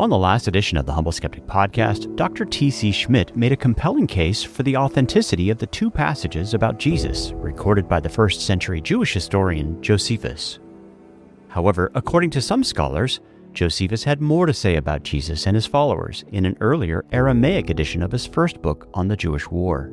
On the last edition of the Humble Skeptic podcast, Dr. T.C. Schmidt made a compelling case for the authenticity of the two passages about Jesus recorded by the first-century Jewish historian Josephus. However, according to some scholars, Josephus had more to say about Jesus and his followers in an earlier Aramaic edition of his first book on the Jewish War.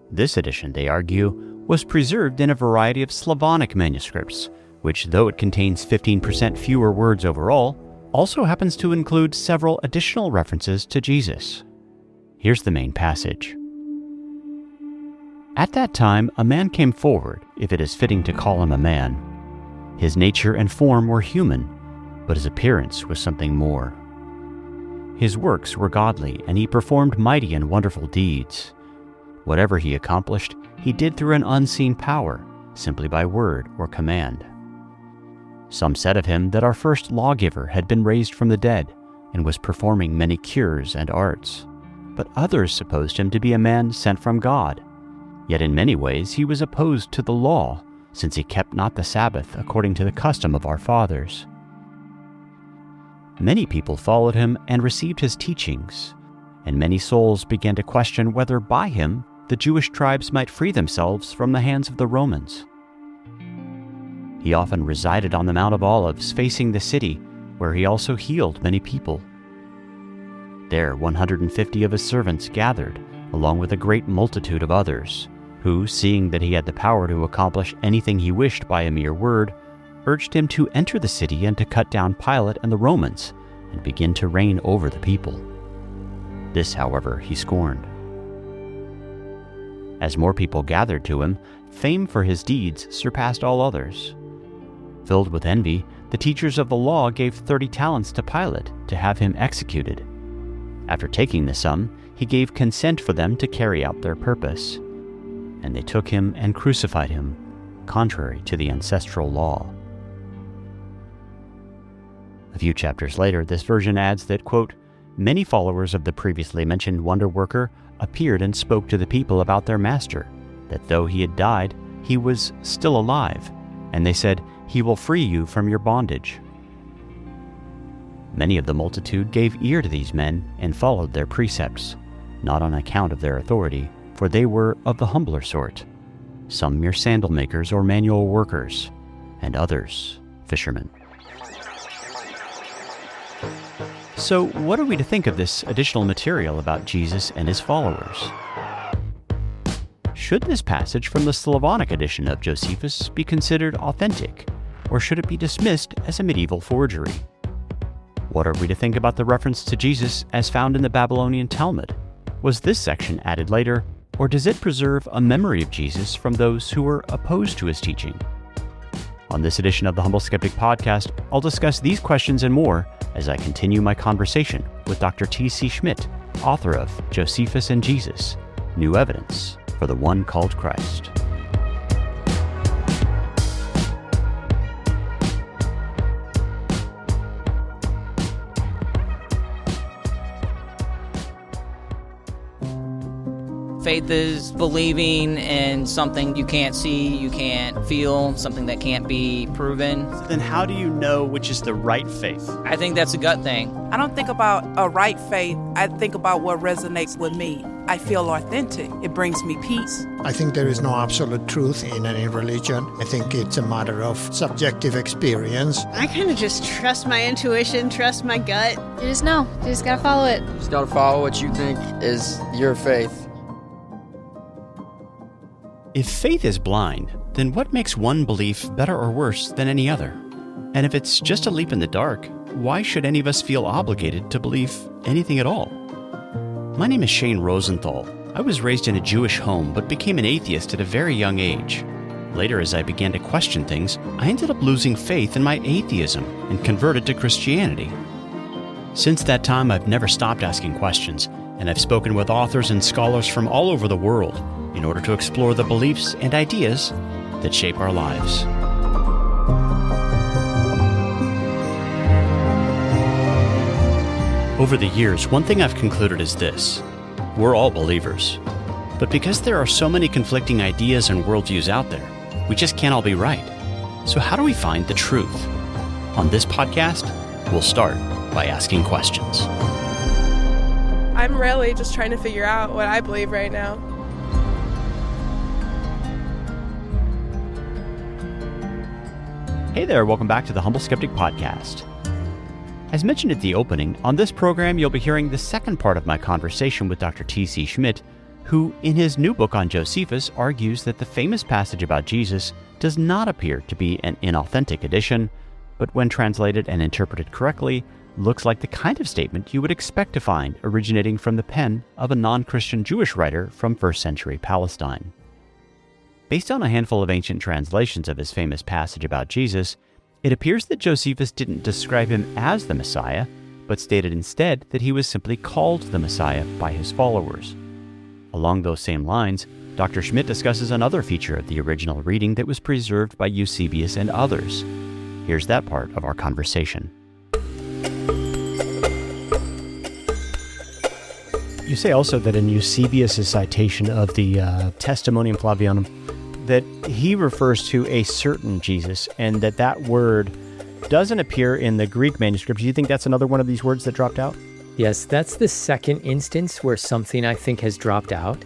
This edition, they argue, was preserved in a variety of Slavonic manuscripts, which, though it contains 15% fewer words overall, also happens to include several additional references to Jesus. Here's the main passage. At that time, a man came forward, if it is fitting to call him a man. His nature and form were human, but his appearance was something more. His works were godly, and he performed mighty and wonderful deeds. Whatever he accomplished, he did through an unseen power, simply by word or command. Some said of him that our first lawgiver had been raised from the dead and was performing many cures and arts, but others supposed him to be a man sent from God. Yet in many ways he was opposed to the law, since he kept not the Sabbath according to the custom of our fathers. Many people followed him and received his teachings, and many souls began to question whether by him the Jewish tribes might free themselves from the hands of the Romans. He often resided on the Mount of Olives facing the city, where he also healed many people. There 150 of his servants gathered, along with a great multitude of others, who, seeing that he had the power to accomplish anything he wished by a mere word, urged him to enter the city and to cut down Pilate and the Romans, and begin to reign over the people. This, however, he scorned. As more people gathered to him, fame for his deeds surpassed all others. Filled with envy, the teachers of the law gave 30 talents to Pilate to have him executed. After taking the sum, he gave consent for them to carry out their purpose. And they took him and crucified him, contrary to the ancestral law. A few chapters later, this version adds that, quote, many followers of the previously mentioned wonder worker appeared and spoke to the people about their master, that though he had died, he was still alive, and they said, he will free you from your bondage. Many of the multitude gave ear to these men and followed their precepts, not on account of their authority, for they were of the humbler sort, some mere sandal makers or manual workers, and others fishermen. So, what are we to think of this additional material about Jesus and his followers? Should this passage from the Slavonic edition of Josephus be considered authentic, or should it be dismissed as a medieval forgery? What are we to think about the reference to Jesus as found in the Babylonian Talmud? Was this section added later, or does it preserve a memory of Jesus from those who were opposed to his teaching? On this edition of the Humble Skeptic podcast, I'll discuss these questions and more as I continue my conversation with Dr. T.C. Schmidt, author of Josephus and Jesus, New Evidence for the One Called Christ. Faith is believing in something you can't see, you can't feel, something that can't be proven. So then how do you know which is the right faith? I think that's a gut thing. I don't think about a right faith. I think about what resonates with me. I feel authentic. It brings me peace. I think there is no absolute truth in any religion. I think it's a matter of subjective experience. I kind of just trust my intuition, trust my gut. You just know. You just gotta follow it. You just gotta follow what you think is your faith. If faith is blind, then what makes one belief better or worse than any other? And if it's just a leap in the dark, why should any of us feel obligated to believe anything at all? My name is Shane Rosenthal. I was raised in a Jewish home but became an atheist at a very young age. Later, as I began to question things, I ended up losing faith in my atheism and converted to Christianity. Since that time, I've never stopped asking questions, and I've spoken with authors and scholars from all over the world in order to explore the beliefs and ideas that shape our lives. Over the years, one thing I've concluded is this: we're all believers. But because there are so many conflicting ideas and worldviews out there, we just can't all be right. So how do we find the truth? On this podcast, we'll start by asking questions. I'm really just trying to figure out what I believe right now. Hey there, welcome back to the Humble Skeptic Podcast. As mentioned at the opening, on this program you'll be hearing the second part of my conversation with Dr. T.C. Schmidt, who, in his new book on Josephus, argues that the famous passage about Jesus does not appear to be an inauthentic addition, but when translated and interpreted correctly, looks like the kind of statement you would expect to find originating from the pen of a non-Christian Jewish writer from first century Palestine. Based on a handful of ancient translations of his famous passage about Jesus, it appears that Josephus didn't describe him as the Messiah, but stated instead that he was simply called the Messiah by his followers. Along those same lines, Dr. Schmidt discusses another feature of the original reading that was preserved by Eusebius and others. Here's that part of our conversation. You say also that in Eusebius' citation of the Testimonium Flavianum, that he refers to a certain Jesus, and that word doesn't appear in the Greek manuscript. Do you think that's another one of these words that dropped out? Yes, that's the second instance where something I think has dropped out.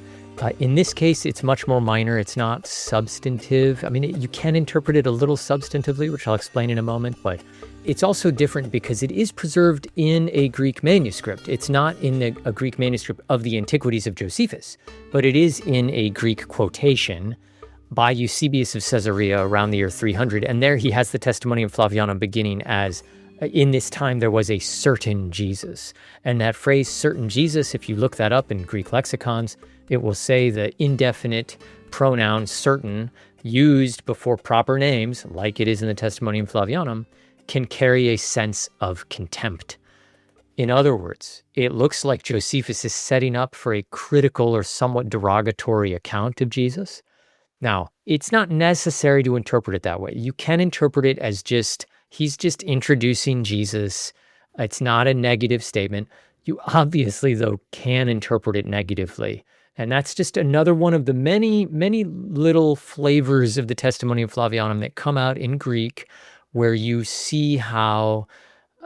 In this case, it's much more minor. It's not substantive. I mean, you can interpret it a little substantively, which I'll explain in a moment, but it's also different because it is preserved in a Greek manuscript. It's not in a Greek manuscript of the Antiquities of Josephus, but it is in a Greek quotation by Eusebius of Caesarea around the year 300. And there he has the Testimonium Flavianum beginning as, in this time there was a certain Jesus. And that phrase, certain Jesus, if you look that up in Greek lexicons, it will say the indefinite pronoun certain used before proper names, like it is in the Testimonium Flavianum, can carry a sense of contempt. In other words, it looks like Josephus is setting up for a critical or somewhat derogatory account of Jesus. Now, it's not necessary to interpret it that way. You can interpret it as he's just introducing Jesus. It's not a negative statement. You obviously, though, can interpret it negatively. And that's just another one of the many, many little flavors of the Testimonium Flavianum that come out in Greek, where you see how,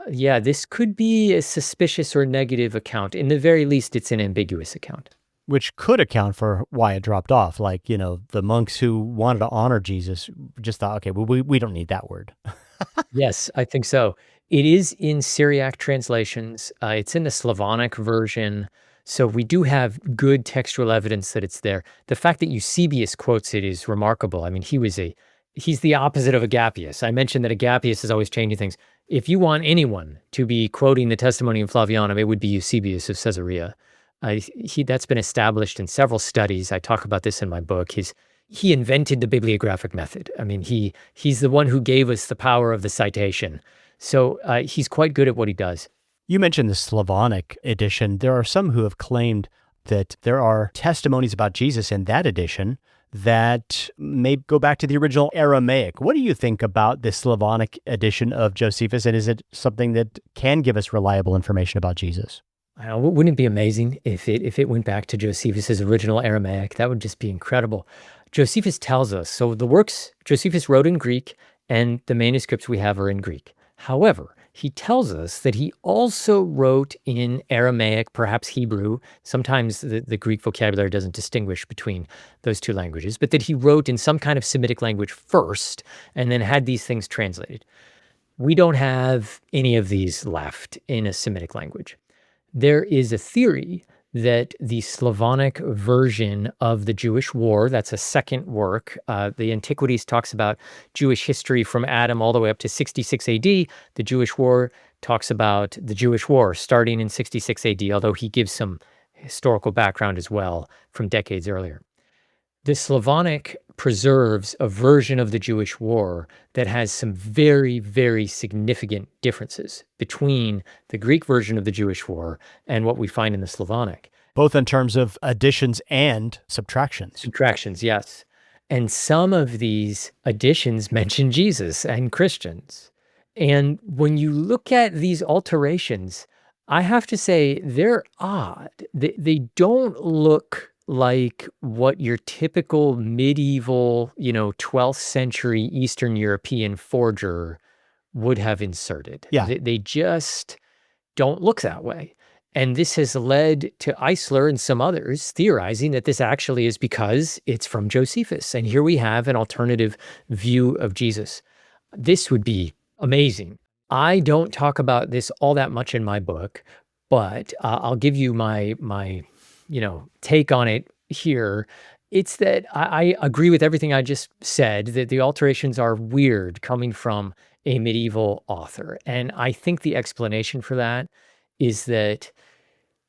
this could be a suspicious or negative account. In the very least, it's an ambiguous account. Which could account for why it dropped off. Like, the monks who wanted to honor Jesus just thought, okay, well, we don't need that word. Yes, I think so. It is in Syriac translations. It's in the Slavonic version. So we do have good textual evidence that it's there. The fact that Eusebius quotes it is remarkable. I mean, he's the opposite of Agapius. I mentioned that Agapius is always changing things. If you want anyone to be quoting the Testimonium Flavianum, it would be Eusebius of Caesarea. That's been established in several studies. I talk about this in my book. He invented the bibliographic method. I mean, he's the one who gave us the power of the citation. So he's quite good at what he does. You mentioned the Slavonic edition. There are some who have claimed that there are testimonies about Jesus in that edition that may go back to the original Aramaic. What do you think about the Slavonic edition of Josephus, and is it something that can give us reliable information about Jesus? Wouldn't it be amazing if it went back to Josephus' original Aramaic? That would just be incredible. Josephus tells us, so the works Josephus wrote in Greek, and the manuscripts we have are in Greek. However, he tells us that he also wrote in Aramaic, perhaps Hebrew. Sometimes the Greek vocabulary doesn't distinguish between those two languages, but that he wrote in some kind of Semitic language first and then had these things translated. We don't have any of these left in a Semitic language. There is a theory that the Slavonic version of the Jewish War, that's a second work. The Antiquities talks about Jewish history from Adam all the way up to 66 AD. The Jewish War talks about the Jewish War starting in 66 AD, although he gives some historical background as well from decades earlier. The Slavonic preserves a version of the Jewish War that has some very, very significant differences between the Greek version of the Jewish War and what we find in the Slavonic. Both in terms of additions and subtractions. Subtractions, yes. And some of these additions mention Jesus and Christians. And when you look at these alterations, I have to say they're odd. They don't look like what your typical medieval, 12th century Eastern European forger would have inserted. Yeah. They just, don't look that way. And this has led to Eisler and some others theorizing that this actually is because it's from Josephus. And here we have an alternative view of Jesus. This would be amazing. I don't talk about this all that much in my book, but I'll give you my take on it here. It's that I agree with everything I just said, that the alterations are weird coming from a medieval author. And I think the explanation for that is that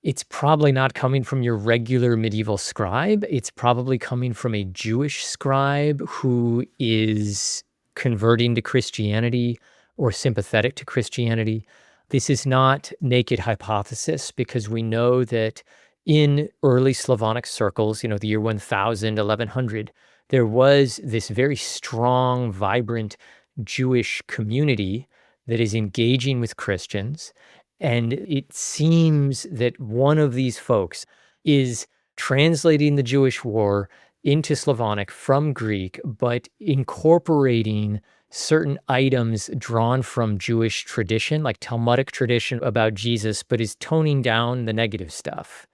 it's probably not coming from your regular medieval scribe. It's probably coming from a Jewish scribe who is converting to Christianity or sympathetic to Christianity. This is not naked hypothesis, because we know that in early Slavonic circles, the year 1000, 1100, there was this very strong, vibrant Jewish community that is engaging with Christians. And it seems that one of these folks is translating the Jewish war into Slavonic from Greek, but incorporating certain items drawn from Jewish tradition, like Talmudic tradition about Jesus, but is toning down the negative stuff.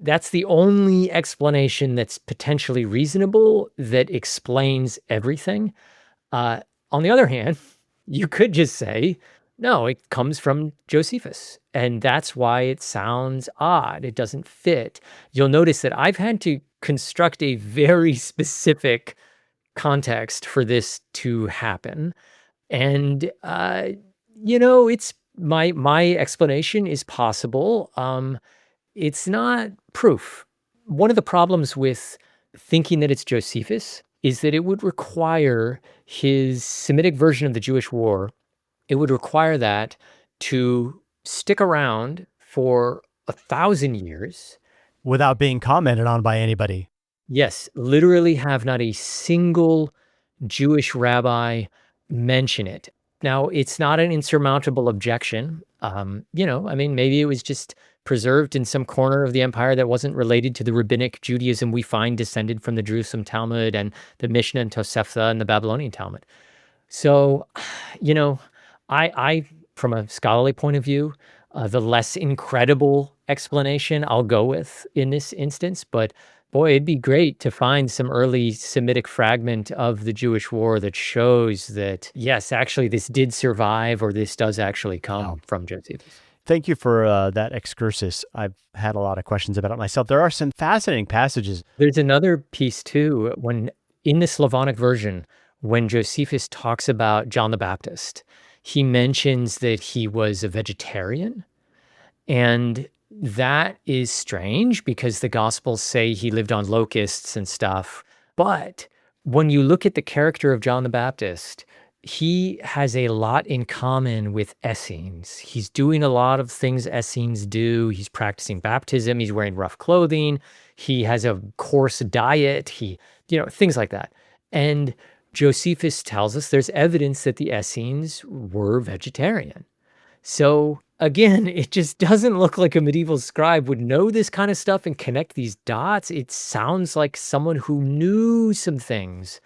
That's the only explanation that's potentially reasonable that explains everything. On the other hand, you could just say, no, it comes from Josephus, and that's why it sounds odd. It doesn't fit. You'll notice that I've had to construct a very specific context for this to happen. And, it's my explanation is possible. It's not proof. One of the problems with thinking that it's Josephus is that it would require his Semitic version of the Jewish war. It would require that to stick around for 1,000 years. Without being commented on by anybody. Yes, literally have not a single Jewish rabbi mention it. Now, it's not an insurmountable objection. Maybe it was just preserved in some corner of the empire that wasn't related to the rabbinic Judaism we find descended from the Jerusalem Talmud and the Mishnah and Tosefta and the Babylonian Talmud. So, I from a scholarly point of view, the less incredible explanation I'll go with in this instance. But boy, it'd be great to find some early Semitic fragment of the Jewish war that shows that, yes, actually this did survive, or this does actually come from Josephus. Thank you for that excursus. I've had a lot of questions about it myself. There are some fascinating passages. There's another piece too, when in the Slavonic version, when Josephus talks about John the Baptist, he mentions that he was a vegetarian. And that is strange because the Gospels say he lived on locusts and stuff. But when you look at the character of John the Baptist, he has a lot in common with Essenes. He's doing a lot of things Essenes do. He's practicing baptism. He's wearing rough clothing. He has a coarse diet. Things like that. And Josephus tells us there's evidence that the Essenes were vegetarian. So again, it just doesn't look like a medieval scribe would know this kind of stuff and connect these dots. It sounds like someone who knew some things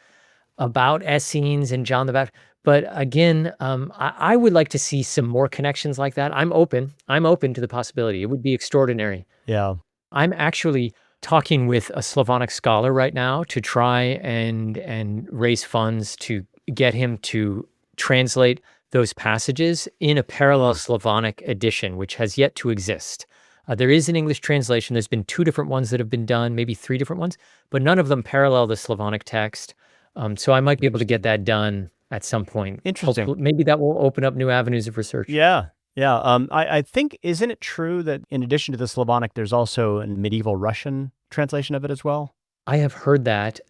about Essenes and John the Baptist. But again, I would like to see some more connections like that. I'm open to the possibility. It would be extraordinary. Yeah. I'm actually talking with a Slavonic scholar right now to try and raise funds to get him to translate those passages in a parallel Slavonic edition, which has yet to exist. There is an English translation. There's been 2 different ones that have been done, maybe 3 different ones, but none of them parallel the Slavonic text. So I might be able to get that done at some point. Interesting. Hopefully, maybe that will open up new avenues of research. Yeah. I think, isn't it true that in addition to the Slavonic, there's also a medieval Russian translation of it as well? I have heard that.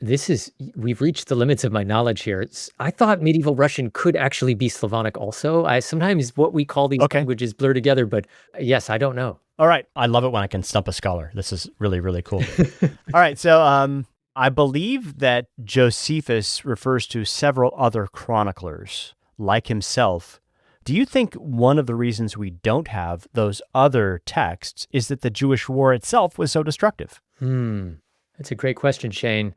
We've reached the limits of my knowledge here. I thought medieval Russian could actually be Slavonic also. Sometimes what we call these languages blur together, but yes, I don't know. All right. I love it when I can stump a scholar. This is really, really cool. All right. So I believe that Josephus refers to several other chroniclers like himself. Do you think one of the reasons we don't have those other texts is that the Jewish war itself was so destructive? That's a great question, Shane.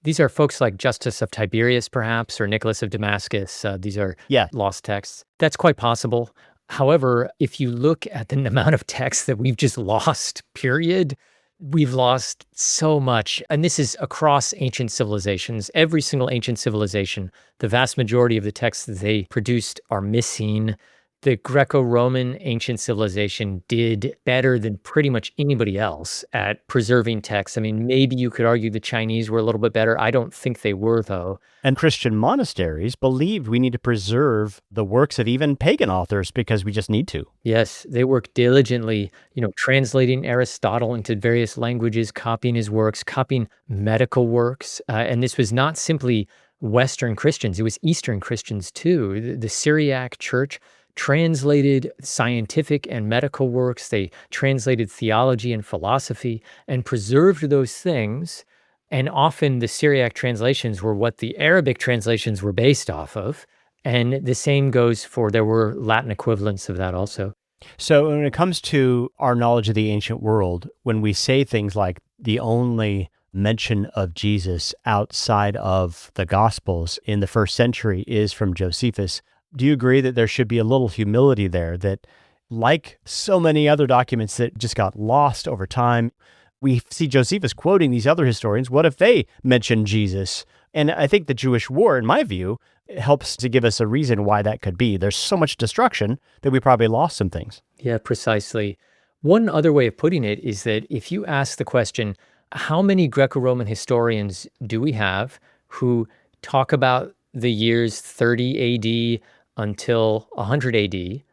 These are folks like Justus of Tiberias, perhaps, or Nicholas of Damascus. These are lost texts. That's quite possible. However, if you look at the amount of text that we've just lost, period, we've lost so much. And this is across ancient civilizations. Every single ancient civilization, the vast majority of the texts that they produced are missing. The Greco-Roman ancient civilization did better than pretty much anybody else at preserving texts. I mean, maybe you could argue the Chinese were a little bit better. I don't think they were, though. And Christian monasteries believed we need to preserve the works of even pagan authors because we just need to. Yes, they work diligently, translating Aristotle into various languages, copying his works, copying medical works. And this was not simply Western Christians, it was Eastern Christians too. The Syriac church translated scientific and medical works. They translated theology and philosophy and preserved those things. And often the Syriac translations were what the Arabic translations were based off of. And the same goes for, there were Latin equivalents of that also. So when it comes to our knowledge of the ancient world, when we say things like the only mention of Jesus outside of the Gospels in the first century is from Josephus, do you agree that there should be a little humility there, that like so many other documents that just got lost over time, we see Josephus quoting these other historians. What if they mention Jesus? And I think the Jewish war, in my view, helps to give us a reason why that could be. There's so much destruction that we probably lost some things. Yeah, precisely. One other way of putting it is that if you ask the question, how many Greco-Roman historians do we have who talk about the years 30 AD until 100 AD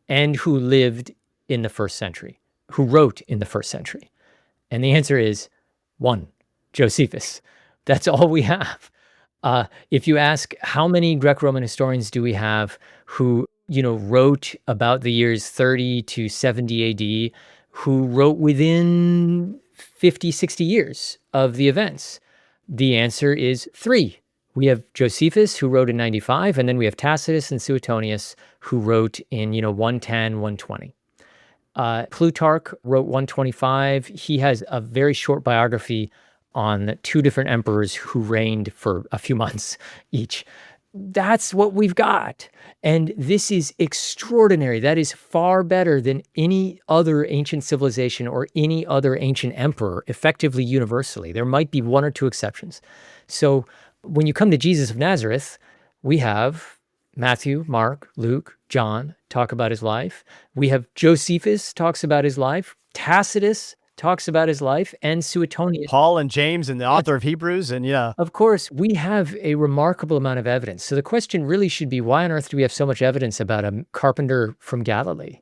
and who lived in the first century, who wrote in the first century? And the answer is one, Josephus. That's all we have. If you ask how many Greco-Roman historians do we have who, wrote about the years 30 to 70 AD, who wrote within 50, 60 years of the events, the answer is three. We have Josephus, who wrote in 95, and then we have Tacitus and Suetonius, who wrote in, 110, 120. Plutarch wrote 125. He has a very short biography on two different emperors who reigned for a few months each. That's what we've got. And this is extraordinary. That is far better than any other ancient civilization or any other ancient emperor, effectively universally. There might be one or two exceptions. So when you come to Jesus of Nazareth, we have Matthew, Mark, Luke, John talk about his life. We have Josephus talks about his life. Tacitus talks about his life, and Suetonius. Paul and James and the author of Hebrews, and yeah. Of course, we have a remarkable amount of evidence. So the question really should be, why on earth do we have so much evidence about a carpenter from Galilee?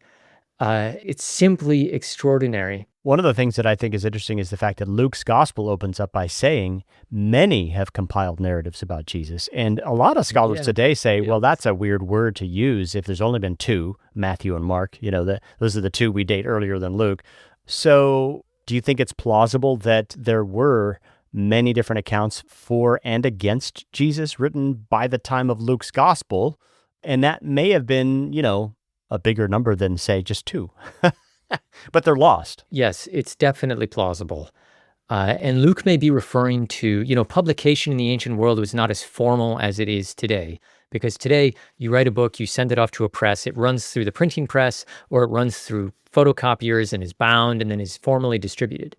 It's simply extraordinary. One of the things that I think is interesting is the fact that Luke's gospel opens up by saying many have compiled narratives about Jesus. And a lot of scholars today say, well, that's a weird word to use if there's only been two, Matthew and Mark. Those are the two we date earlier than Luke. So do you think it's plausible that there were many different accounts for and against Jesus written by the time of Luke's gospel? And that may have been, a bigger number than, say, just two. But they're lost. Yes, it's definitely plausible. And Luke may be referring to, publication in the ancient world was not as formal as it is today. Because today, you write a book, you send it off to a press, it runs through the printing press, or it runs through photocopiers and is bound and then is formally distributed.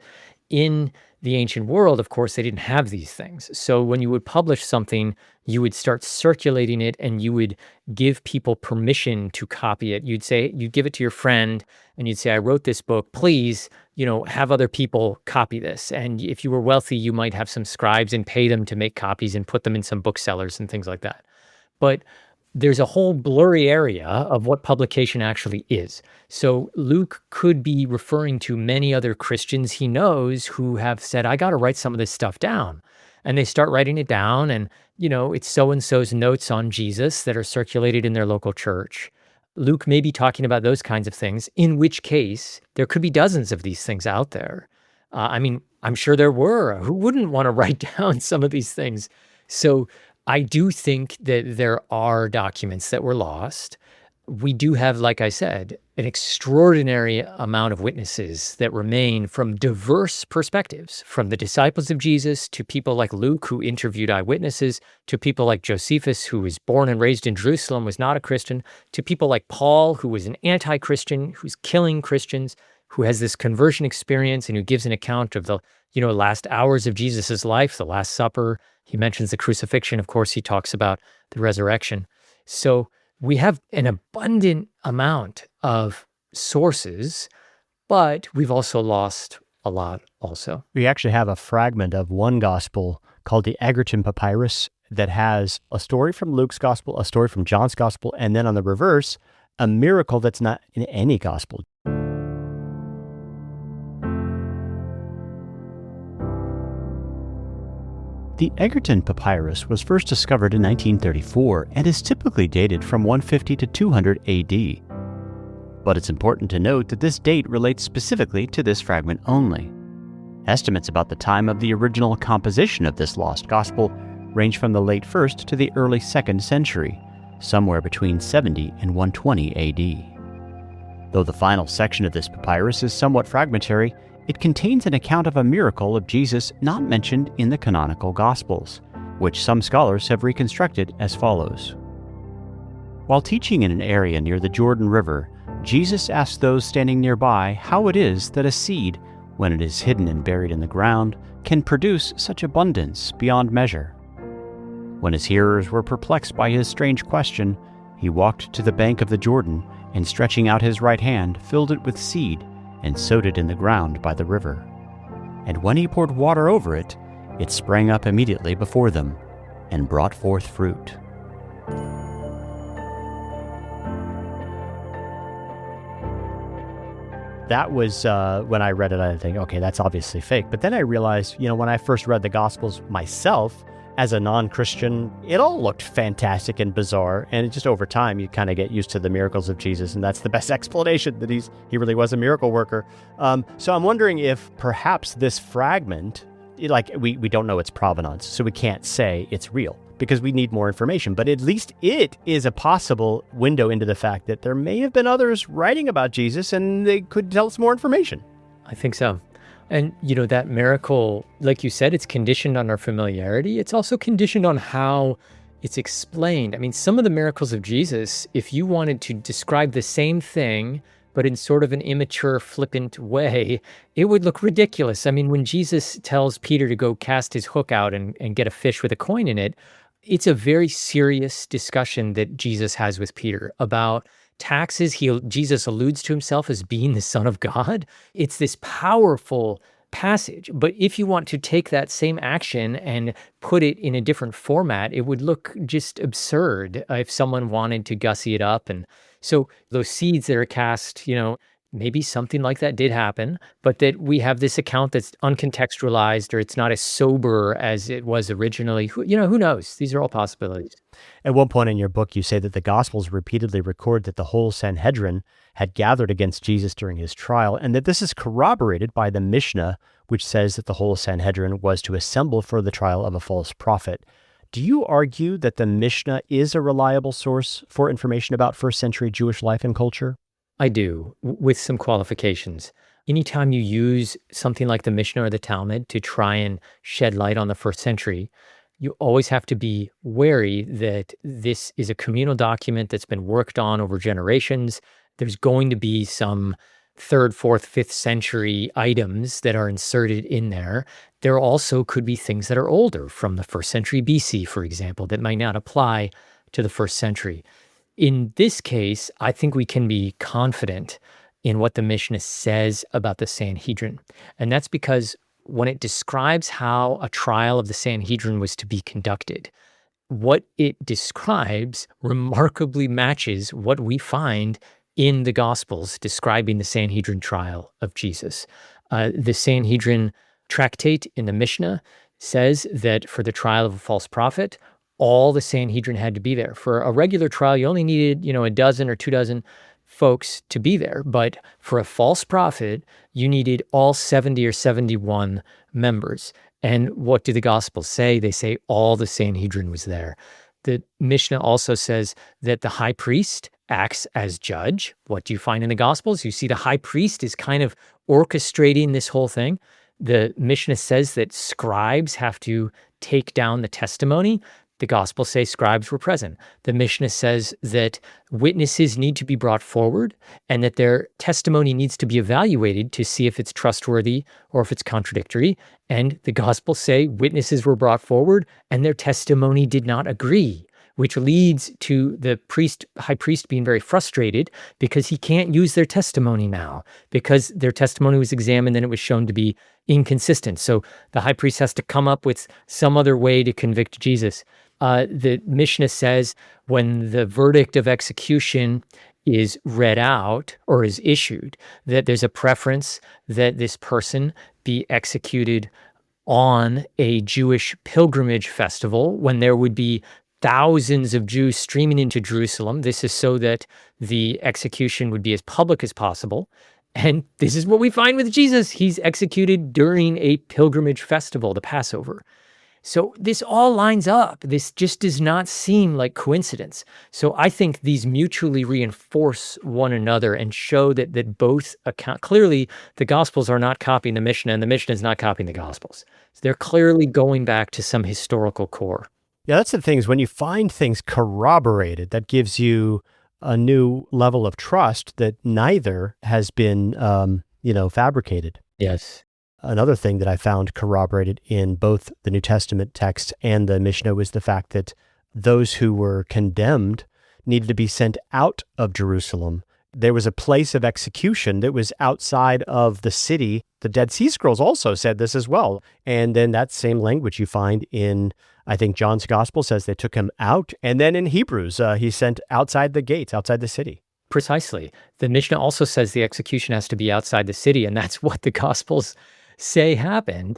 In the ancient world, of course, they didn't have these things. So when you would publish something, you would start circulating it and you would give people permission to copy it. You'd give it to your friend and you'd say, I wrote this book, please, have other people copy this. And if you were wealthy, you might have some scribes and pay them to make copies and put them in some booksellers and things like that. But there's a whole blurry area of what publication actually is. So Luke could be referring to many other Christians he knows who have said, I got to write some of this stuff down. And they start writing it down and, it's so-and-so's notes on Jesus that are circulated in their local church. Luke may be talking about those kinds of things, in which case there could be dozens of these things out there. I'm sure there were. Who wouldn't want to write down some of these things? So I do think that there are documents that were lost. we do have, like I said, an extraordinary amount of witnesses that remain from diverse perspectives, from the disciples of Jesus to people like Luke, who interviewed eyewitnesses, to people like Josephus, who was born and raised in Jerusalem, was not a Christian, to people like Paul, who was an anti-Christian, who's killing Christians, who has this conversion experience and who gives an account of the, last hours of Jesus's life, the Last Supper. He mentions the crucifixion. Of course, he talks about the resurrection. So we have an abundant amount of sources, but we've also lost a lot also. We actually have a fragment of one gospel called the Egerton Papyrus that has a story from Luke's gospel, a story from John's gospel, and then on the reverse, a miracle that's not in any gospel. The Egerton Papyrus was first discovered in 1934 and is typically dated from 150 to 200 AD. But it's important to note that this date relates specifically to this fragment only. Estimates about the time of the original composition of this lost gospel range from the late 1st to the early 2nd century, somewhere between 70 and 120 AD. Though the final section of this papyrus is somewhat fragmentary, it contains an account of a miracle of Jesus not mentioned in the canonical Gospels, which some scholars have reconstructed as follows. While teaching in an area near the Jordan River, Jesus asked those standing nearby how it is that a seed, when it is hidden and buried in the ground, can produce such abundance beyond measure. When his hearers were perplexed by his strange question, he walked to the bank of the Jordan and, stretching out his right hand, filled it with seed and sowed it in the ground by the river. And when he poured water over it, it sprang up immediately before them and brought forth fruit. That was, when I read it, I think, okay, that's obviously fake. But then I realized, when I first read the Gospels myself, as a non-Christian, it all looked fantastic and bizarre. And just over time, you kind of get used to the miracles of Jesus. And that's the best explanation that he really was a miracle worker. So I'm wondering if perhaps this fragment, we don't know its provenance, so we can't say it's real because we need more information. But at least it is a possible window into the fact that there may have been others writing about Jesus and they could tell us more information. I think so. And, that miracle, like you said, it's conditioned on our familiarity. It's also conditioned on how it's explained. I mean, some of the miracles of Jesus, if you wanted to describe the same thing, but in sort of an immature, flippant way, it would look ridiculous. I mean, when Jesus tells Peter to go cast his hook out and get a fish with a coin in it, it's a very serious discussion that Jesus has with Peter about taxes. Jesus alludes to himself as being the Son of God. It's this powerful passage. But if you want to take that same action and put it in a different format, it would look just absurd if someone wanted to gussy it up. And so those seeds that are cast, maybe something like that did happen, but that we have this account that's uncontextualized or it's not as sober as it was originally. Who knows? These are all possibilities. At one point in your book, you say that the Gospels repeatedly record that the whole Sanhedrin had gathered against Jesus during his trial, and that this is corroborated by the Mishnah, which says that the whole Sanhedrin was to assemble for the trial of a false prophet. Do you argue that the Mishnah is a reliable source for information about first century Jewish life and culture? I do, with some qualifications. Anytime you use something like the Mishnah or the Talmud to try and shed light on the first century, you always have to be wary that this is a communal document that's been worked on over generations. There's going to be some 3rd, 4th, 5th century items that are inserted in there. There also could be things that are older, from the 1st century BC, for example, that might not apply to the 1st century. In this case, I think we can be confident in what the Mishnah says about the Sanhedrin. And that's because when it describes how a trial of the Sanhedrin was to be conducted, what it describes remarkably matches what we find in the Gospels describing the Sanhedrin trial of Jesus. The Sanhedrin tractate in the Mishnah says that for the trial of a false prophet, all the Sanhedrin had to be there. For a regular trial, you only needed, a dozen or 2 dozen folks to be there. But for a false prophet, you needed all 70 or 71 members. And what do the Gospels say? They say all the Sanhedrin was there. The Mishnah also says that the high priest acts as judge. What do you find in the Gospels? You see the high priest is kind of orchestrating this whole thing. The Mishnah says that scribes have to take down the testimony. The Gospels say scribes were present. The Mishnah says that witnesses need to be brought forward and that their testimony needs to be evaluated to see if it's trustworthy or if it's contradictory. And the Gospels say witnesses were brought forward and their testimony did not agree, which leads to the high priest being very frustrated because he can't use their testimony now because their testimony was examined and it was shown to be inconsistent. So the high priest has to come up with some other way to convict Jesus. The Mishnah says when the verdict of execution is read out or is issued, that there's a preference that this person be executed on a Jewish pilgrimage festival when there would be thousands of Jews streaming into Jerusalem. This is so that the execution would be as public as possible. And this is what we find with Jesus. He's executed during a pilgrimage festival, the Passover. So this all lines up. This just does not seem like coincidence. So I think these mutually reinforce one another and show that both account. Clearly, the Gospels are not copying the Mishnah, and the Mishnah is not copying the Gospels. So they're clearly going back to some historical core. Yeah, that's the thing is when you find things corroborated, that gives you a new level of trust that neither has been, fabricated. Yes. Another thing that I found corroborated in both the New Testament text and the Mishnah was the fact that those who were condemned needed to be sent out of Jerusalem. There was a place of execution that was outside of the city. The Dead Sea Scrolls also said this as well. And then that same language you find in, I think John's Gospel says they took him out. And then in Hebrews, he's sent outside the gates, outside the city. Precisely. The Mishnah also says the execution has to be outside the city, and that's what the Gospels say happened.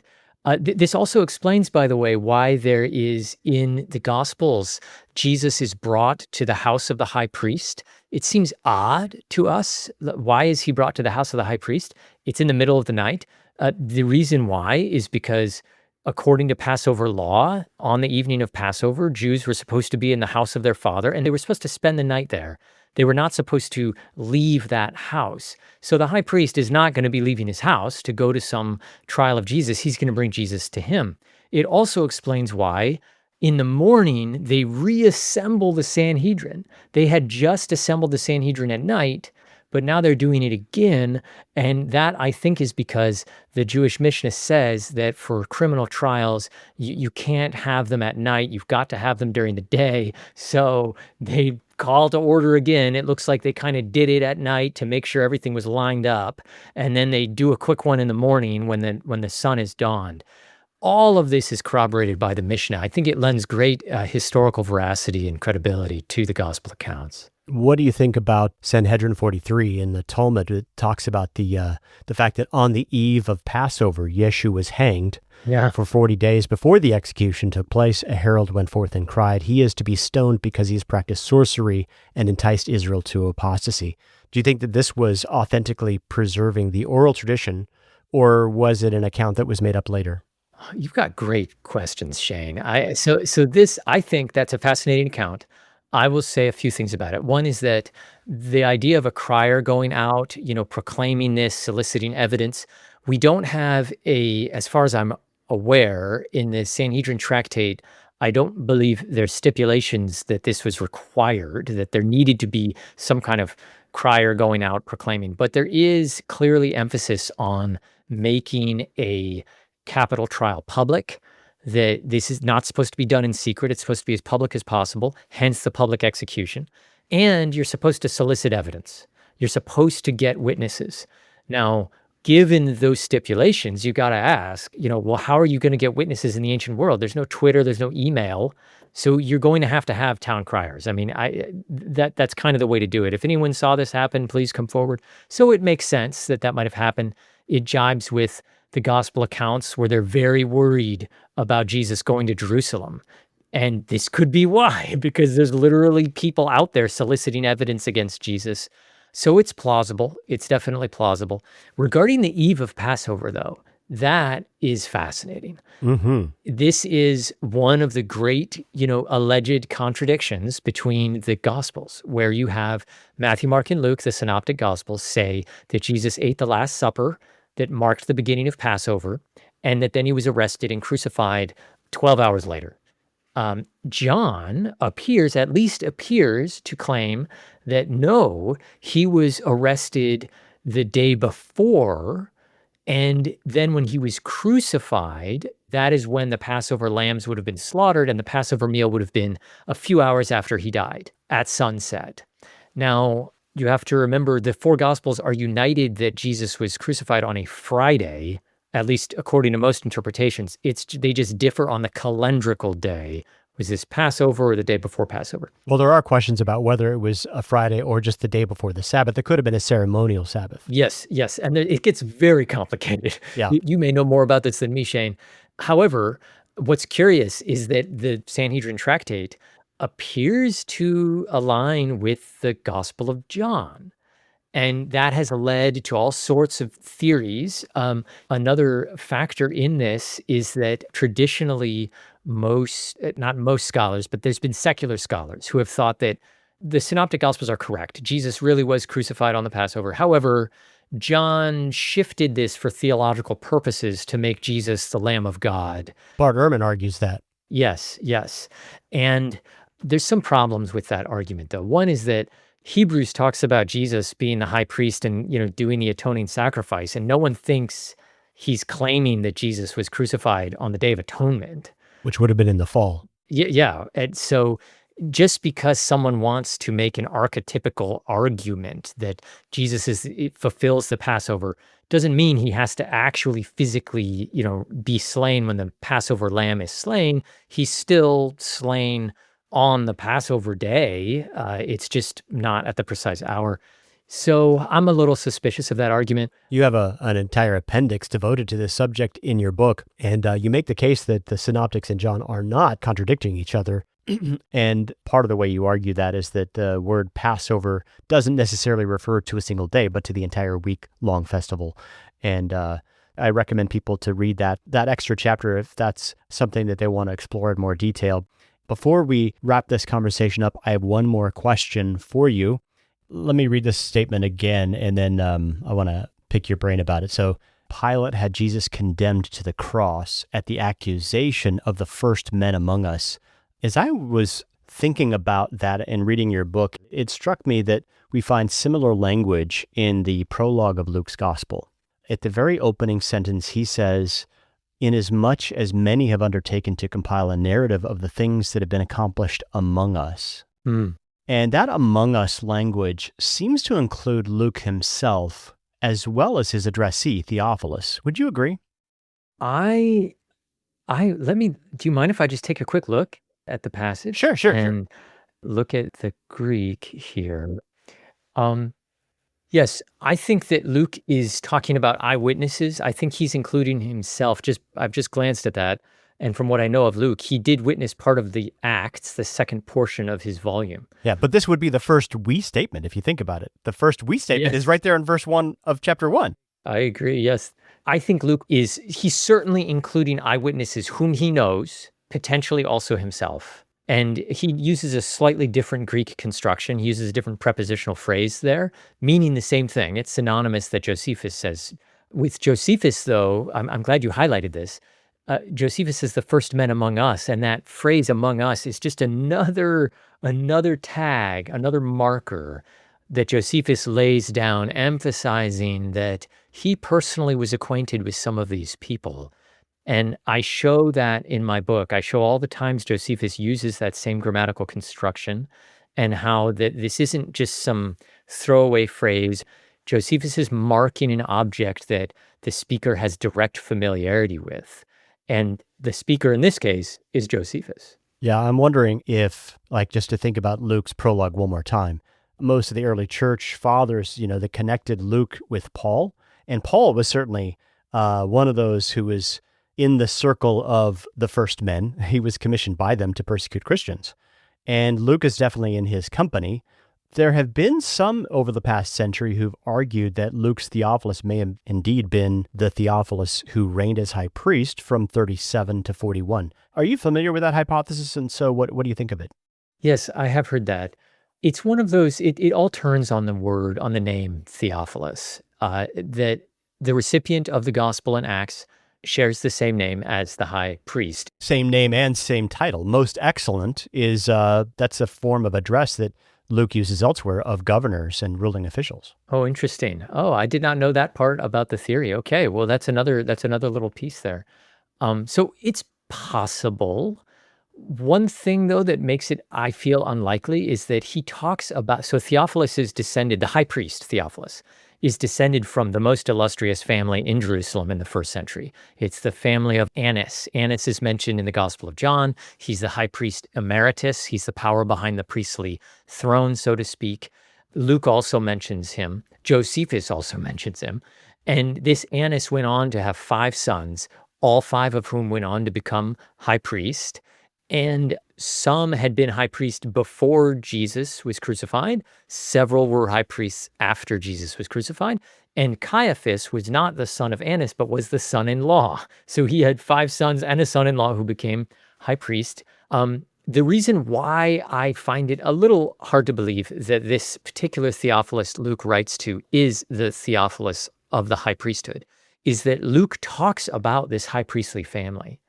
This also explains, by the way, why there is in the Gospels, Jesus is brought to the house of the high priest. It seems odd to us. Why is he brought to the house of the high priest? It's in the middle of the night. The reason why is because according to Passover law, on the evening of Passover, Jews were supposed to be in the house of their father, and they were supposed to spend the night there. They were not supposed to leave that house. So the high priest is not going to be leaving his house to go to some trial of Jesus. He's going to bring Jesus to him. It also explains why in the morning they reassemble the Sanhedrin. They had just assembled the Sanhedrin at night, but now they're doing it again. And that, I think, is because the Jewish Mishnah says that for criminal trials, you can't have them at night. You've got to have them during the day. So they call to order again. It looks like they kind of did it at night to make sure everything was lined up. And then they do a quick one in the morning when the sun is dawned. All of this is corroborated by the Mishnah. I think it lends great historical veracity and credibility to the gospel accounts. What do you think about Sanhedrin 43 in the Talmud? It talks about the fact that on the eve of Passover, Yeshu was hanged. Yeah. For 40 days before the execution took place, a herald went forth and cried, "He is to be stoned because he has practiced sorcery and enticed Israel to apostasy." Do you think that this was authentically preserving the oral tradition, or was it an account that was made up later? You've got great questions, Shane. So this, I think that's a fascinating account. I will say a few things about it. One is that the idea of a crier going out, proclaiming this, soliciting evidence, we don't have as far as I'm aware, in the Sanhedrin tractate, I don't believe there's stipulations that this was required, that there needed to be some kind of crier going out proclaiming. But there is clearly emphasis on making a capital trial public, that this is not supposed to be done in secret. It's supposed to be as public as possible, hence the public execution. And you're supposed to solicit evidence. You're supposed to get witnesses. Now, given those stipulations, you got to ask, well, how are you going to get witnesses in the ancient world? There's no Twitter, there's no email. So you're going to have town criers. I mean, that's kind of the way to do it. If anyone saw this happen, please come forward. So it makes sense that might have happened. It jibes with the gospel accounts where they're very worried about Jesus going to Jerusalem. And this could be why, because there's literally people out there soliciting evidence against Jesus. So it's plausible. It's definitely plausible. Regarding the eve of Passover, though, That is fascinating. Mm-hmm. This is one of the great, alleged contradictions between the Gospels, where you have Matthew, Mark, and Luke, the synoptic Gospels, say that Jesus ate the Last Supper that marked the beginning of Passover, and that then he was arrested and crucified 12 hours later. John at least appears to claim that no, he was arrested the day before, and then when he was crucified, that is when the Passover lambs would have been slaughtered, and the Passover meal would have been a few hours after he died, at sunset. Now, you have to remember the four Gospels are united that Jesus was crucified on a Friday, at least according to most interpretations. They just differ on the calendrical day. Was this Passover or the day before Passover? Well, there are questions about whether it was a Friday or just the day before the Sabbath. It could have been a ceremonial Sabbath. Yes. And it gets very complicated. Yeah. You may know more about this than me, Shane. However, what's curious is that the Sanhedrin Tractate appears to align with the Gospel of John. And that has led to all sorts of theories. Another factor in this is that traditionally, not most scholars, but there's been secular scholars who have thought that the Synoptic Gospels are correct. Jesus really was crucified on the Passover. However, John shifted this for theological purposes to make Jesus the Lamb of God. Bart Ehrman argues that. Yes. And there's some problems with that argument, though. One is that Hebrews talks about Jesus being the high priest and, doing the atoning sacrifice, and no one thinks he's claiming that Jesus was crucified on the Day of Atonement. Which would have been in the fall. Yeah. And so just because someone wants to make an archetypical argument that Jesus fulfills the Passover doesn't mean he has to actually physically, be slain when the Passover lamb is slain. He's still slain on the Passover day. It's just not at the precise hour. So I'm a little suspicious of that argument. You have an entire appendix devoted to this subject in your book, and you make the case that the Synoptics and John are not contradicting each other. And part of the way you argue that is that the word Passover doesn't necessarily refer to a single day, but to the entire week-long festival. And I recommend people to read that extra chapter if that's something that they want to explore in more detail. Before we wrap this conversation up, I have one more question for you. Let me read this statement again, and then I want to pick your brain about it. So, Pilate had Jesus condemned to the cross at the accusation of the first men among us. As I was thinking about that and reading your book, it struck me that we find similar language in the prologue of Luke's gospel. At the very opening sentence, he says, "Inasmuch as many have undertaken to compile a narrative of the things that have been accomplished among us." And that among us language seems to include Luke himself as well as his addressee, Theophilus. Would you agree? Do you mind if I just take a quick look at the passage? Sure. And look at the Greek here. Yes, I think that Luke is talking about eyewitnesses. I think he's including himself. I've just glanced at that. And from what I know of Luke, he did witness part of the Acts, the second portion of his volume. Yeah, but this would be the first we statement, if you think about it. The first we statement is right there in verse 1 of chapter 1. I agree, yes. I think Luke he's certainly including eyewitnesses whom he knows, potentially also himself. And he uses a slightly different Greek construction. He uses a different prepositional phrase there, meaning the same thing. It's synonymous that Josephus says. With Josephus, though, I'm glad you highlighted this. Josephus is the first men among us, and that phrase "among us" is just another tag, another marker that Josephus lays down, emphasizing that he personally was acquainted with some of these people. And I show that in my book. I show all the times Josephus uses that same grammatical construction, and how that this isn't just some throwaway phrase. Josephus is marking an object that the speaker has direct familiarity with. And the speaker in this case is Josephus. Yeah, I'm wondering if, just to think about Luke's prologue one more time, most of the early church fathers, they connected Luke with Paul. And Paul was certainly one of those who was in the circle of the first men. He was commissioned by them to persecute Christians. And Luke is definitely in his company. There have been some over the past century who've argued that Luke's Theophilus may have indeed been the Theophilus who reigned as high priest from 37 to 41. Are you familiar with that hypothesis? And so what do you think of it? Yes, I have heard that. It's one of those, it all turns on the name Theophilus, that the recipient of the gospel in Acts shares the same name as the high priest. Same name and same title. Most excellent is, that's a form of address that Luke uses elsewhere of governors and ruling officials. Oh, interesting. Oh, I did not know that part about the theory. Okay, well, that's another little piece there. So it's possible. One thing, though, that makes it, I feel, unlikely is that he talks about, so Theophilus is descended, the high priest Theophilus is descended from the most illustrious family in Jerusalem in the first century. It's the family of Annas. Annas is mentioned in the Gospel of John. He's the high priest emeritus. He's the power behind the priestly throne, so to speak. Luke also mentions him. Josephus also mentions him. And this Annas went on to have 5 sons, all 5 of whom went on to become high priest. And some had been high priest before Jesus was crucified. Several were high priests after Jesus was crucified. And Caiaphas was not the son of Annas, but was the son-in-law. So he had 5 sons and a son-in-law who became high priest. The reason why I find it a little hard to believe that this particular Theophilus Luke writes to is the Theophilus of the high priesthood is that Luke talks about this high priestly family.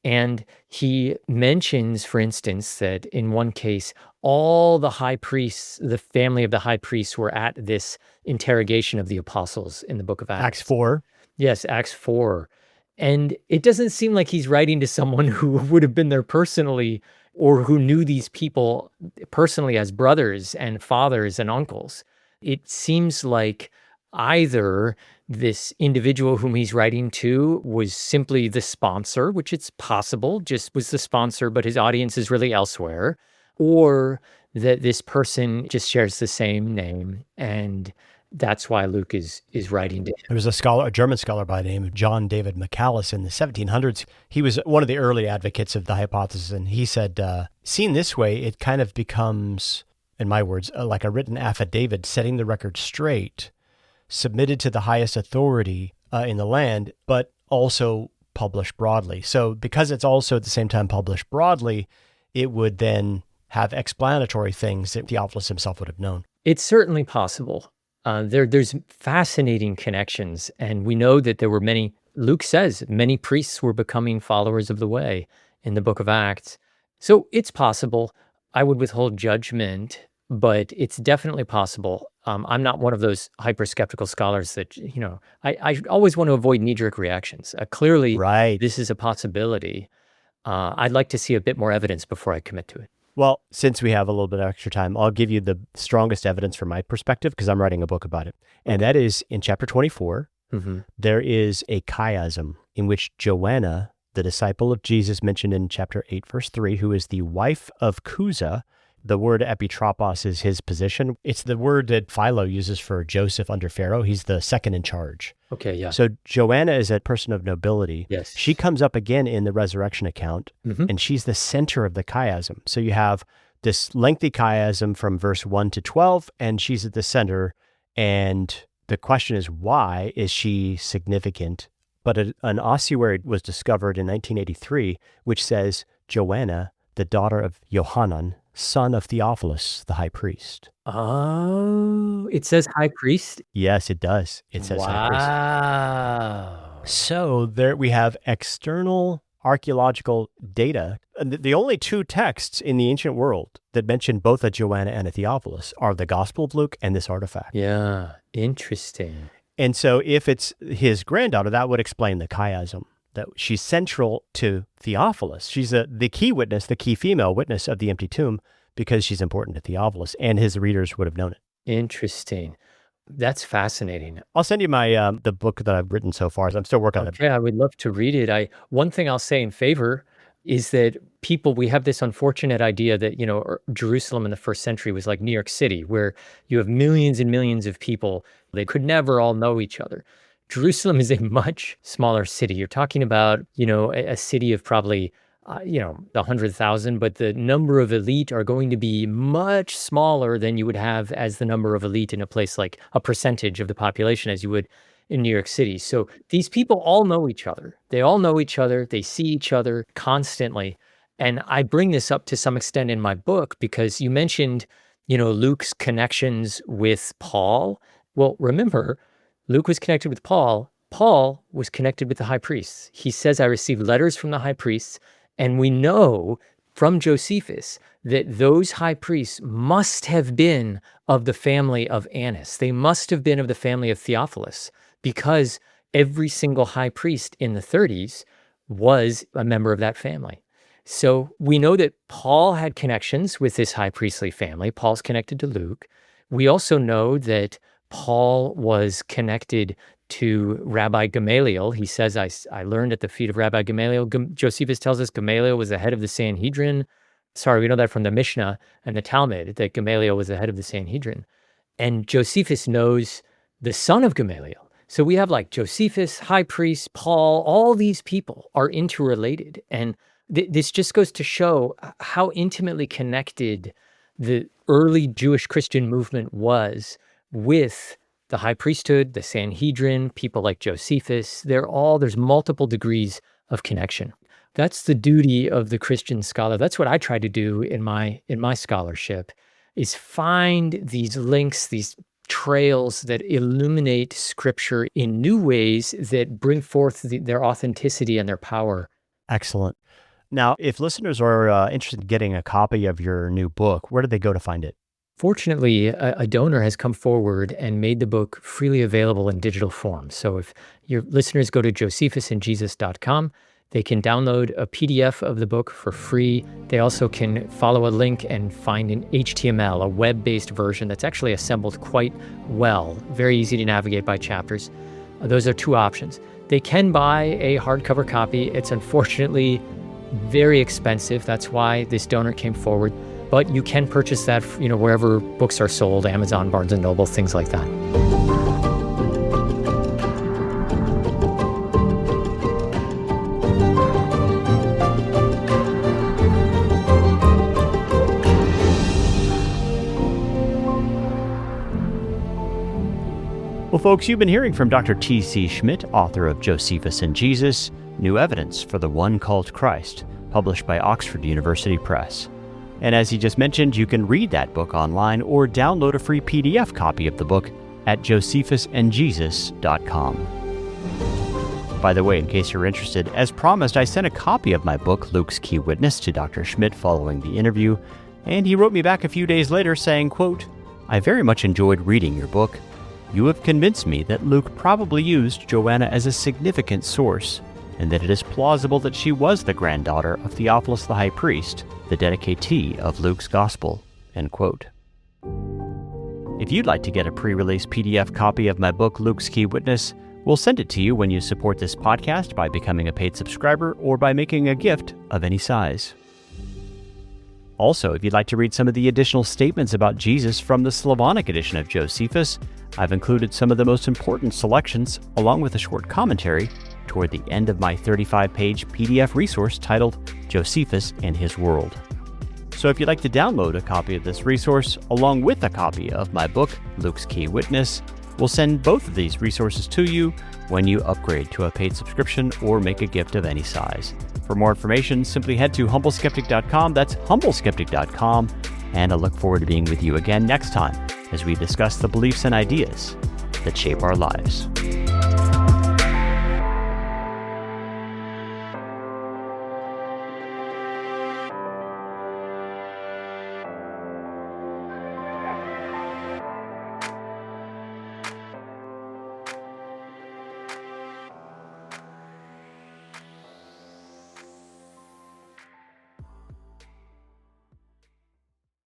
And he mentions, for instance, that in one case, all the high priests, the family of the high priests were at this interrogation of the apostles in the book of Acts. Acts 4. Yes, Acts 4. And it doesn't seem like he's writing to someone who would have been there personally or who knew these people personally as brothers and fathers and uncles. It seems like either this individual whom he's writing to was simply the sponsor, which it's possible, just was the sponsor, but his audience is really elsewhere, or that this person just shares the same name, and that's why Luke is writing to him. There was a German scholar by the name of John David Michaelis in the 1700s. He was one of the early advocates of the hypothesis, and he said, seen this way, it kind of becomes, in my words, like a written affidavit setting the record straight, submitted to the highest authority in the land, but also published broadly. So because it's also at the same time published broadly, it would then have explanatory things that Theophilus himself would have known. It's certainly possible. There's fascinating connections, and we know that there were many, Luke says, many priests were becoming followers of the way in the book of Acts. So it's possible. I would withhold judgment, but it's definitely possible. I'm not one of those hyper-skeptical scholars that, I always want to avoid knee-jerk reactions. Clearly, right. This is a possibility. I'd like to see a bit more evidence before I commit to it. Well, since we have a little bit of extra time, I'll give you the strongest evidence from my perspective because I'm writing a book about it. And that is in chapter 24, there is a chiasm in which Joanna, the disciple of Jesus mentioned in chapter 8, verse 3, who is the wife of Chuza. The word epitropos is his position. It's the word that Philo uses for Joseph under Pharaoh. He's the second in charge. Okay, yeah. So Joanna is a person of nobility. Yes. She comes up again in the resurrection account, and she's the center of the chiasm. So you have this lengthy chiasm from verse 1 to 12, and she's at the center. And the question is, why is she significant? But an ossuary was discovered in 1983, which says Joanna, the daughter of Johanan, son of Theophilus, the high priest. Oh, it says high priest? Yes, it does. It says high priest. Wow. So there we have external archaeological data. The only 2 texts in the ancient world that mention both a Joanna and a Theophilus are the Gospel of Luke and this artifact. Yeah, interesting. And so if it's his granddaughter, that would explain the chiasm, that she's central to Theophilus. She's the key witness, the key female witness of the empty tomb because she's important to Theophilus, and his readers would have known it. Interesting. That's fascinating. I'll send you my the book that I've written so far. I'm still working on it. Yeah, I would love to read it. One thing I'll say in favor is that we have this unfortunate idea that, Jerusalem in the first century was like New York City, where you have millions and millions of people. They could never all know each other. Jerusalem is a much smaller city. You're talking about, a city of probably the 100,000, but the number of elite are going to be much smaller than you would have as the number of elite in a place like a percentage of the population as you would in New York City. So these people all know each other. They all know each other. They see each other constantly. And I bring this up to some extent in my book because you mentioned, Luke's connections with Paul. Well, remember, Luke was connected with Paul. Paul was connected with the high priests. He says, I received letters from the high priests. And we know from Josephus that those high priests must have been of the family of Annas. They must have been of the family of Theophilus because every single high priest in the 30s was a member of that family. So we know that Paul had connections with this high priestly family. Paul's connected to Luke. We also know that Paul was connected to Rabbi Gamaliel. He says, I learned at the feet of Rabbi Gamaliel. Josephus tells us Gamaliel was the head of the Sanhedrin. Sorry, we know that from the Mishnah and the Talmud, that Gamaliel was the head of the Sanhedrin. And Josephus knows the son of Gamaliel. So we have like Josephus, high priest, Paul, all these people are interrelated. And this just goes to show how intimately connected the early Jewish Christian movement was with the high priesthood, the Sanhedrin, people like Josephus. There's multiple degrees of connection. That's the duty of the Christian scholar. That's what I try to do in my scholarship, is find these links, these trails that illuminate Scripture in new ways that bring forth their authenticity and their power. Excellent. Now, if listeners are interested in getting a copy of your new book, where do they go to find it? Fortunately, a donor has come forward and made the book freely available in digital form. So if your listeners go to josephusandjesus.com, they can download a PDF of the book for free. They also can follow a link and find an HTML, a web-based version that's actually assembled quite well, very easy to navigate by chapters. Those are two options. They can buy a hardcover copy. It's unfortunately very expensive. That's why this donor came forward. But you can purchase that, wherever books are sold, Amazon, Barnes & Noble, things like that. Well, folks, you've been hearing from Dr. T.C. Schmidt, author of Josephus and Jesus, New Evidence for the One Called Christ, published by Oxford University Press. And as he just mentioned, you can read that book online or download a free PDF copy of the book at josephusandjesus.com. By the way, in case you're interested, as promised, I sent a copy of my book, Luke's Key Witness, to Dr. Schmidt following the interview, and he wrote me back a few days later saying, quote, I very much enjoyed reading your book. You have convinced me that Luke probably used Joanna as a significant source, and that it is plausible that she was the granddaughter of Theophilus the high priest, the dedicatee of Luke's gospel, end quote. If you'd like to get a pre-release PDF copy of my book, Luke's Key Witness, we'll send it to you when you support this podcast by becoming a paid subscriber or by making a gift of any size. Also, if you'd like to read some of the additional statements about Jesus from the Slavonic edition of Josephus, I've included some of the most important selections, along with a short commentary, toward the end of my 35-page PDF resource titled Josephus and His World. So if you'd like to download a copy of this resource, along with a copy of my book, Luke's Key Witness, we'll send both of these resources to you when you upgrade to a paid subscription or make a gift of any size. For more information, simply head to humbleskeptic.com. That's humbleskeptic.com. And I look forward to being with you again next time as we discuss the beliefs and ideas that shape our lives.